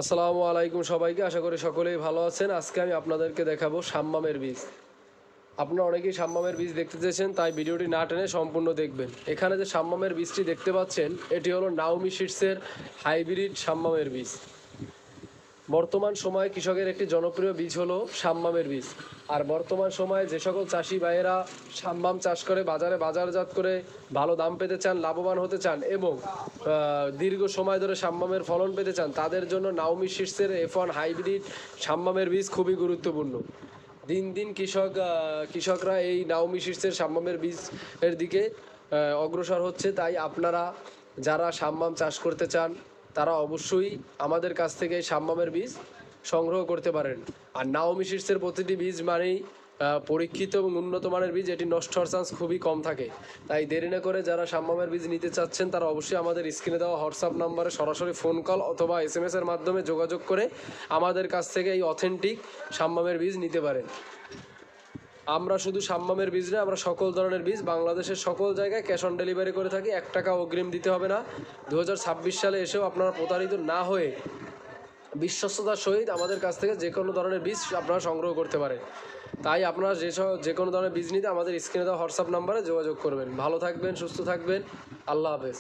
আসসালামু আলাইকুম সবাইকে, আশা করি সকলেই ভালো আছেন। আজকে আমি আপনাদেরকে দেখাবো সাম্মামের বীজ। আপনারা অনেকেই সাম্মামের বীজ দেখতে চেয়েছেন, তাই ভিডিওটি না টেনে সম্পূর্ণ দেখবেন। এখানে যে সাম্মামের বীজটি দেখতে পাচ্ছেন, এটি হলো নাওমি সিডসের হাইব্রিড সাম্মামের বীজ। বর্তমান সময়ে কৃষকের একটি জনপ্রিয় বীজ হলো সাম্মামের বীজ। আর বর্তমান সময়ে যে সকল চাষি ভাইয়েরা সাম্মাম চাষ করে বাজারে বাজারজাত করে ভালো দাম পেতে চান, লাভবান হতে চান এবং দীর্ঘ সময় ধরে সাম্মামের ফলন পেতে চান, তাদের জন্য নাওমি সিডসের F1 হাইব্রিড সাম্মামের বীজ খুবই গুরুত্বপূর্ণ। দিন দিন কৃষকরা এই নাওমি সিডসের সাম্মামের বীজের দিকে অগ্রসর হচ্ছে। তাই আপনারা যারা সাম্মাম চাষ করতে চান, তারা অবশ্যই আমাদের কাছ থেকে এই সাম্মামের বীজ সংগ্রহ করতে পারেন। আর নাওমি সিডসের প্রতিটি বীজ মানেই পরীক্ষিত এবং উন্নত মানের বীজ, এটি নষ্ট হওয়ার চান্স খুবই কম থাকে। তাই দেরি না করে যারা সাম্মামের বীজ নিতে চাচ্ছেন, তারা অবশ্যই আমাদের স্ক্রিনে দেওয়া হোয়াটসঅ্যাপ নাম্বারে সরাসরি ফোন কল অথবা SMS-এর মাধ্যমে যোগাযোগ করে আমাদের কাছ থেকে এই অথেন্টিক সাম্মামের বীজ নিতে পারেন। আমরা শুধু সাম্মামের বীজ না, আমরা সকল ধরনের বীজ বাংলাদেশের সকল জায়গায় ক্যাশ অন ডেলিভারি করে থাকি। 1 টাকা অগ্রিম দিতে হবে না। 2026 সালে এসেও আপনারা প্রতারিত না হয়ে বিশ্বস্ততার সহিত আমাদের কাছ থেকে যে কোনো ধরনের বীজ আপনারা সংগ্রহ করতে পারেন। তাই আপনারা যে কোনো ধরনের বীজ নিতে আমাদের স্ক্রিনে দেওয়া হোয়াটসঅ্যাপ নাম্বারে যোগাযোগ করবেন। ভালো থাকবেন, সুস্থ থাকবেন। আল্লাহ হাফেজ।